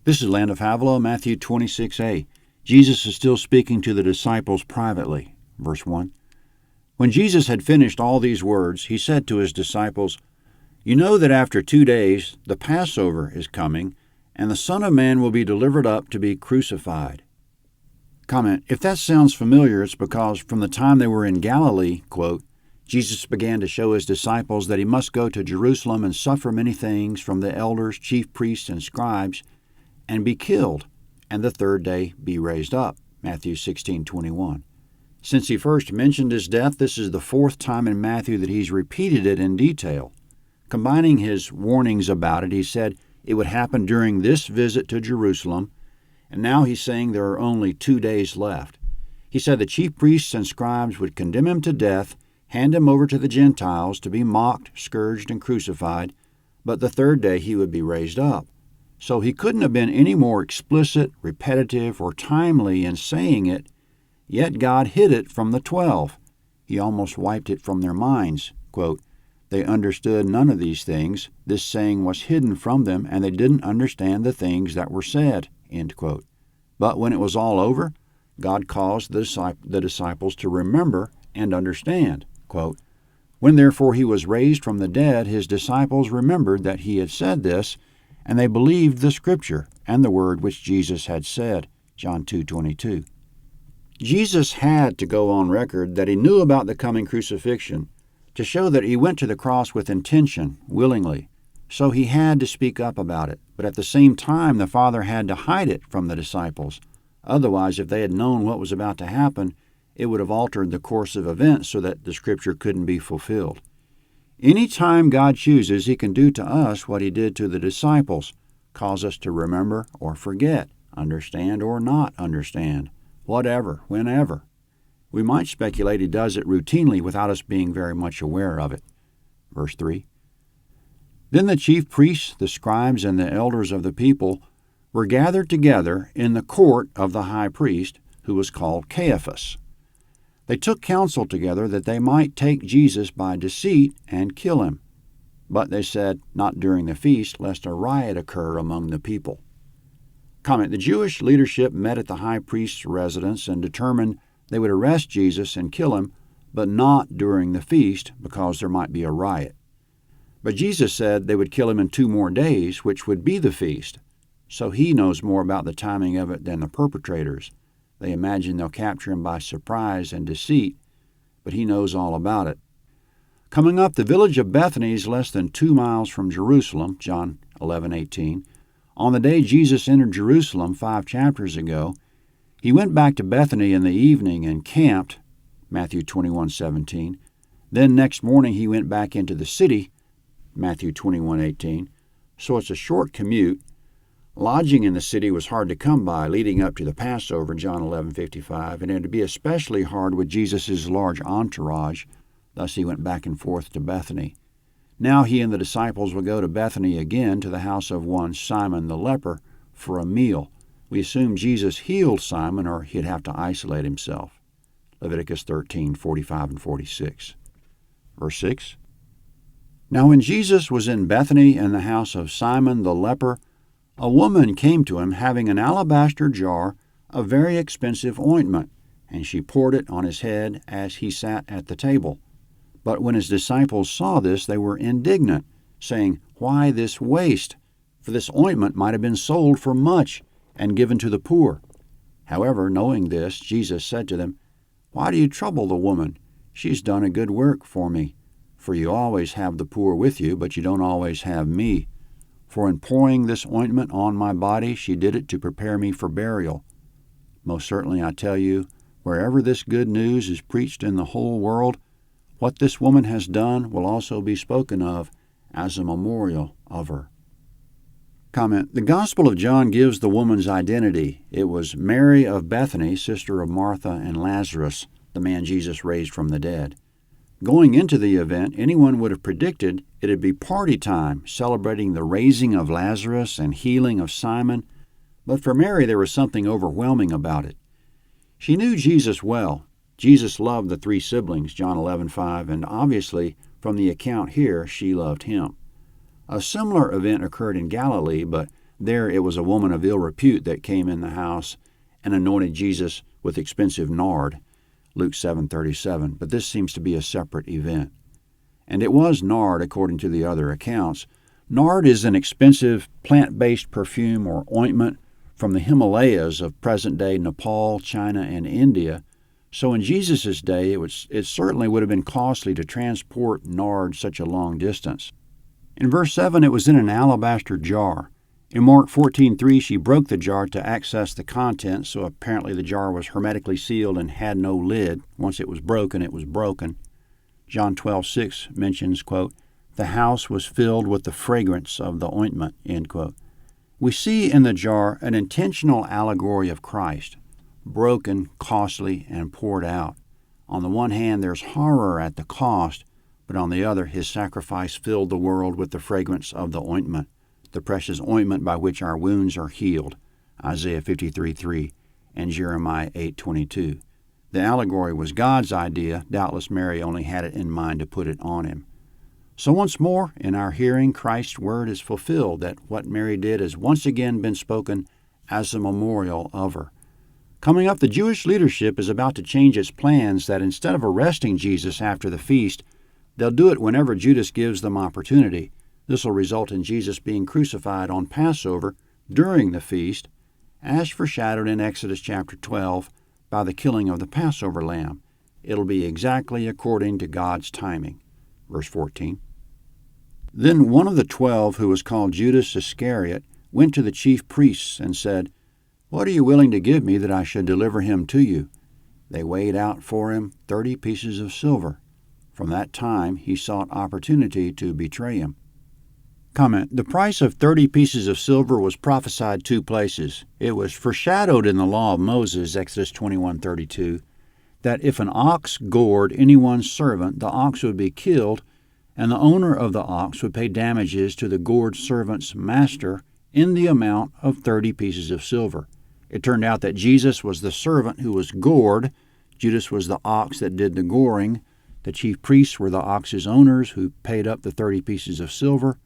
This is Land of Havilah, Matthew 26a. Jesus is still speaking to the disciples privately. Verse 1. When Jesus had finished all these words, he said to his disciples, "You know that after 2 days the Passover is coming, and the Son of Man will be delivered up to be crucified." Comment: if that sounds familiar, it's because from the time they were in Galilee, quote, Jesus began to show his disciples that he must go to Jerusalem and suffer many things from the elders, chief priests, and scribes, and be killed, and the third day be raised up. Matthew 16:21. Since he first mentioned his death, this is the fourth time in Matthew that he's repeated it in detail. Combining his warnings about it, he said it would happen during this visit to Jerusalem, and now he's saying there are only 2 days left. He said the chief priests and scribes would condemn him to death, hand him over to the Gentiles to be mocked, scourged, and crucified, but the third day he would be raised up. So he couldn't have been any more explicit, repetitive, or timely in saying it, yet God hid it from the 12. He almost wiped it from their minds. Quote, "They understood none of these things. This saying was hidden from them, and they didn't understand the things that were said." End quote. But when it was all over, God caused the disciples to remember and understand. Quote, "When therefore he was raised from the dead, his disciples remembered that he had said this, and they believed the Scripture and the word which Jesus had said." John 2:22. Jesus had to go on record that he knew about the coming crucifixion to show that he went to the cross with intention, willingly. So he had to speak up about it. But at the same time, the Father had to hide it from the disciples. Otherwise, if they had known what was about to happen, it would have altered the course of events so that the Scripture couldn't be fulfilled. Any time God chooses, he can do to us what he did to the disciples, cause us to remember or forget, understand or not understand, whatever, whenever. We might speculate he does it routinely without us being very much aware of it. Verse 3. Then the chief priests, the scribes, and the elders of the people were gathered together in the court of the high priest, who was called Caiaphas. They took counsel together that they might take Jesus by deceit and kill him. But they said, not during the feast, lest a riot occur among the people. Comment: the Jewish leadership met at the high priest's residence and determined they would arrest Jesus and kill him, but not during the feast, because there might be a riot. But Jesus said they would kill him in 2 more days, which would be the feast. So he knows more about the timing of it than the perpetrators. They imagine they'll capture him by surprise and deceit, but he knows all about it. Coming up, the village of Bethany is less than 2 miles from Jerusalem, John 11:18. On the day Jesus entered Jerusalem 5 chapters ago, he went back to Bethany in the evening and camped, Matthew 21:17. Then next morning he went back into the city, Matthew 21:18. So it's a short commute. Lodging in the city was hard to come by leading up to the Passover, John 11:55, and it would be especially hard with Jesus' large entourage. Thus he went back and forth to Bethany. Now he and the disciples will go to Bethany again, to the house of one Simon the leper, for a meal. We assume Jesus healed Simon, or he'd have to isolate himself. Leviticus 13:45 and 46. Verse 6. Now when Jesus was in Bethany in the house of Simon the leper, a woman came to him having an alabaster jar of very expensive ointment, and she poured it on his head as he sat at the table. But when his disciples saw this, they were indignant, saying, "Why this waste? For this ointment might have been sold for much and given to the poor." However, knowing this, Jesus said to them, "Why do you trouble the woman? She's done a good work for me. For you always have the poor with you, but you don't always have me. For in pouring this ointment on my body, she did it to prepare me for burial. Most certainly I tell you, wherever this good news is preached in the whole world, what this woman has done will also be spoken of as a memorial of her." Comment: the Gospel of John gives the woman's identity. It was Mary of Bethany, sister of Martha and Lazarus, the man Jesus raised from the dead. Going into the event, anyone would have predicted it'd be party time, celebrating the raising of Lazarus and healing of Simon. But for Mary, there was something overwhelming about it. She knew Jesus well. Jesus loved the 3 siblings, John 11:5, and obviously, from the account here, she loved him. A similar event occurred in Galilee, but There it was a woman of ill repute that came in the house and anointed Jesus with expensive nard, Luke 7:37, but this seems to be a separate event. And it was nard according to the other accounts. Nard is an expensive plant-based perfume or ointment from the Himalayas of present-day Nepal, China, and India. So in Jesus' day, it certainly would have been costly to transport nard such a long distance. In verse 7, it was in an alabaster jar. In Mark 14:3, she broke the jar to access the contents, so apparently the jar was hermetically sealed and had no lid. Once it was broken, it was broken. John 12:6 mentions, quote, "The house was filled with the fragrance of the ointment," end quote. We see in the jar an intentional allegory of Christ, broken, costly, and poured out. On the one hand, there's horror at the cost, but on the other, his sacrifice filled the world with the fragrance of the ointment, the precious ointment by which our wounds are healed, Isaiah 53:3 and Jeremiah 8:22. The allegory was God's idea. Doubtless Mary only had it in mind to put it on him. So once more, in our hearing, Christ's word is fulfilled, that what Mary did has once again been spoken as a memorial of her. Coming up, the Jewish leadership is about to change its plans, that instead of arresting Jesus after the feast, they'll do it whenever Judas gives them opportunity. This will result in Jesus being crucified on Passover during the feast, as foreshadowed in Exodus chapter 12 by the killing of the Passover lamb. It'll be exactly according to God's timing. Verse 14. Then one of the 12, who was called Judas Iscariot, went to the chief priests and said, "What are you willing to give me that I should deliver him to you?" They weighed out for him 30 pieces of silver. From that time he sought opportunity to betray him. Comment: the price of 30 pieces of silver was prophesied 2 places. It was foreshadowed in the law of Moses, Exodus 21:32, that if an ox gored anyone's servant, the ox would be killed, and the owner of the ox would pay damages to the gored servant's master in the amount of 30 pieces of silver. It turned out that Jesus was the servant who was gored, Judas was the ox that did the goring, the chief priests were the ox's owners who paid up the 30 pieces of silver,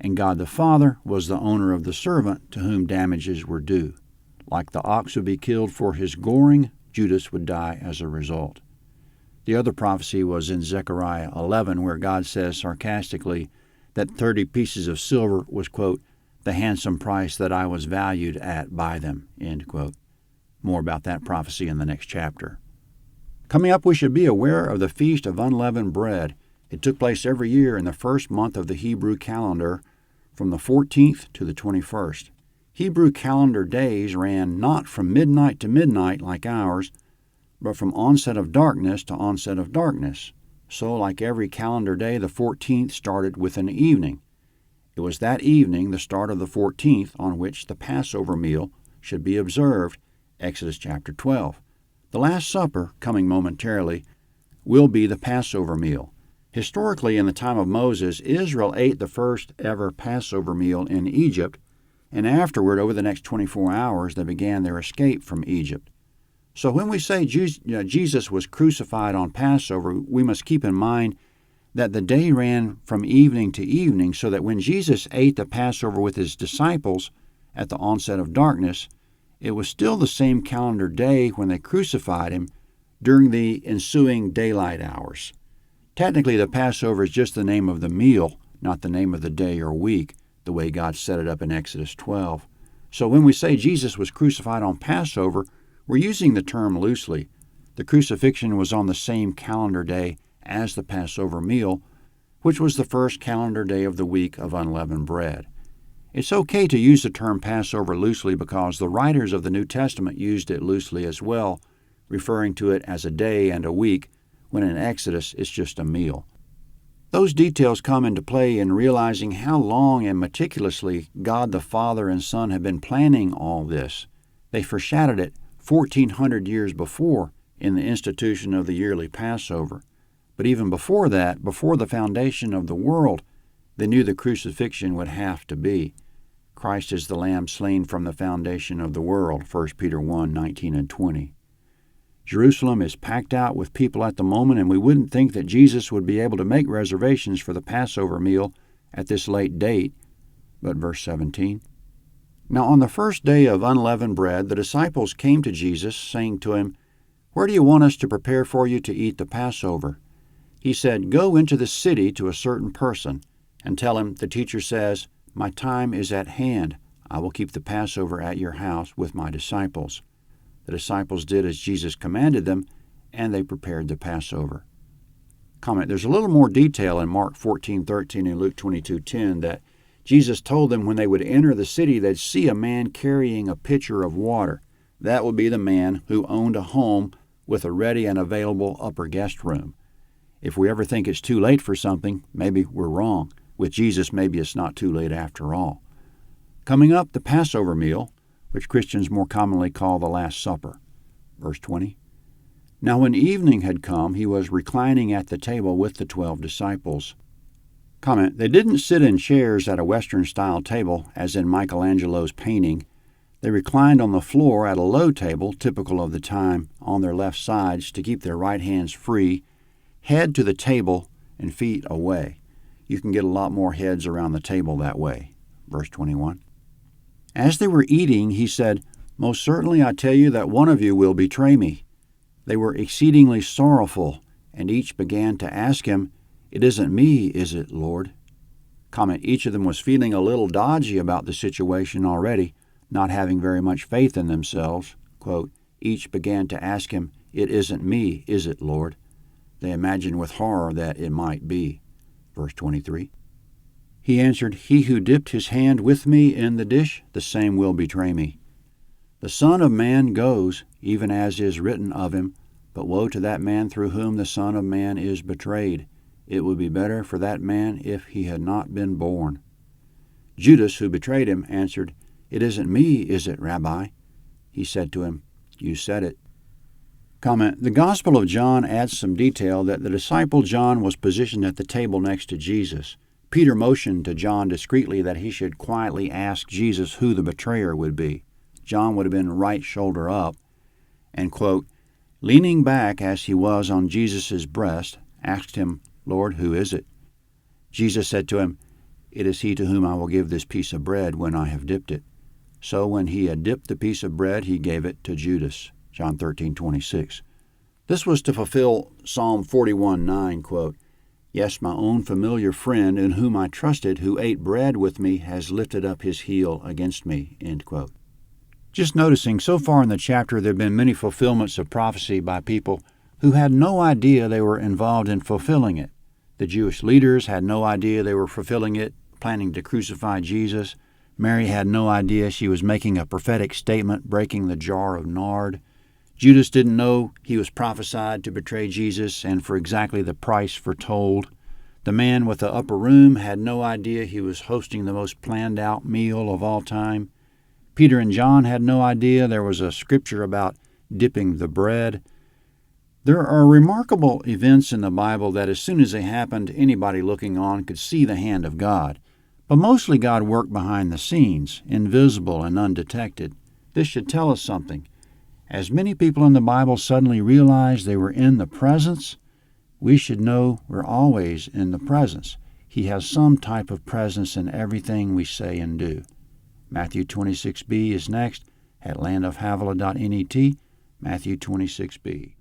and God the Father was the owner of the servant to whom damages were due. Like the ox would be killed for his goring, Judas would die as a result. The other prophecy was in Zechariah 11, where God says sarcastically that 30 pieces of silver was, quote, "the handsome price that I was valued at by them," end quote. More about that prophecy in the next chapter. Coming up, we should be aware of the Feast of Unleavened Bread. It took place every year in the first month of the Hebrew calendar, from the 14th to the 21st. Hebrew calendar days ran not from midnight to midnight like ours, but from onset of darkness to onset of darkness. So, like every calendar day, the 14th started with an evening. It was that evening, the start of the 14th, on which the Passover meal should be observed, Exodus chapter 12. The Last Supper, coming momentarily, will be the Passover meal. Historically, in the time of Moses, Israel ate the first ever Passover meal in Egypt, and afterward, over the next 24 hours, they began their escape from Egypt. So when we say Jesus was crucified on Passover, we must keep in mind that the day ran from evening to evening, so that when Jesus ate the Passover with his disciples at the onset of darkness, it was still the same calendar day when they crucified him during the ensuing daylight hours. Technically, the Passover is just the name of the meal, not the name of the day or week, the way God set it up in Exodus 12. So when we say Jesus was crucified on Passover, we're using the term loosely. The crucifixion was on the same calendar day as the Passover meal, which was the first calendar day of the week of unleavened bread. It's okay to use the term Passover loosely because the writers of the New Testament used it loosely as well, referring to it as a day and a week, when in Exodus it's just a meal. Those details come into play in realizing how long and meticulously God the Father and Son have been planning all this. They foreshadowed it 1,400 years before in the institution of the yearly Passover. But even before that, before the foundation of the world, they knew the crucifixion would have to be. Christ is the Lamb slain from the foundation of the world, 1 Peter 1:19 and 20. Jerusalem is packed out with people at the moment, and we wouldn't think that Jesus would be able to make reservations for the Passover meal at this late date. But verse 17, Now on the first day of unleavened bread, the disciples came to Jesus, saying to him, "Where do you want us to prepare for you to eat the Passover?" He said, "Go into the city to a certain person, and tell him, the teacher says, 'My time is at hand. I will keep the Passover at your house with my disciples.'" The disciples did as Jesus commanded them, and they prepared the Passover. Comment: there's a little more detail in Mark 14:13 and Luke 22:10 that Jesus told them when they would enter the city, they'd see a man carrying a pitcher of water. That would be the man who owned a home with a ready and available upper guest room. If we ever think it's too late for something, maybe we're wrong. With Jesus, maybe it's not too late after all. Coming up, the Passover Meal, which Christians more commonly call the Last Supper. Verse 20. Now when evening had come, he was reclining at the table with the 12 disciples. Comment: they didn't sit in chairs at a Western-style table, as in Michelangelo's painting. They reclined on the floor at a low table, typical of the time, on their left sides to keep their right hands free, head to the table and feet away. You can get a lot more heads around the table that way. Verse 21. As they were eating, he said, "Most certainly I tell you that one of you will betray me." They were exceedingly sorrowful, and each began to ask him, "It isn't me, is it, Lord?" Comment: each of them was feeling a little dodgy about the situation already, not having very much faith in themselves. Quote, each began to ask him, "It isn't me, is it, Lord?" They imagined with horror that it might be. Verse 23. He answered, "He who dipped his hand with me in the dish, the same will betray me. The Son of Man goes, even as is written of him, but woe to that man through whom the Son of Man is betrayed. It would be better for that man if he had not been born." Judas, who betrayed him, answered, "It isn't me, is it, Rabbi?" He said to him, "You said it." Comment: the Gospel of John adds some detail that the disciple John was positioned at the table next to Jesus. Peter motioned to John discreetly that he should quietly ask Jesus who the betrayer would be. John would have been right shoulder up, and, quote, leaning back as he was on Jesus' breast, asked him, "Lord, who is it?" Jesus said to him, "It is he to whom I will give this piece of bread when I have dipped it." So when he had dipped the piece of bread, he gave it to Judas. John 13:26. This was to fulfill Psalm 41:9, quote, "Yes, my own familiar friend in whom I trusted, who ate bread with me, has lifted up his heel against me," end quote. Just noticing, so far in the chapter there have been many fulfillments of prophecy by people who had no idea they were involved in fulfilling it. The Jewish leaders had no idea they were fulfilling it, planning to crucify Jesus. Mary had no idea she was making a prophetic statement, breaking the jar of nard. Judas didn't know he was prophesied to betray Jesus and for exactly the price foretold. The man with the upper room had no idea he was hosting the most planned-out meal of all time. Peter and John had no idea there was a scripture about dipping the bread. There are remarkable events in the Bible that as soon as they happened, anybody looking on could see the hand of God. But mostly God worked behind the scenes, invisible and undetected. This should tell us something. As many people in the Bible suddenly realized they were in the presence, we should know we're always in the presence. He has some type of presence in everything we say and do. Matthew 26b is next at landofhavilah.net, Matthew 26b.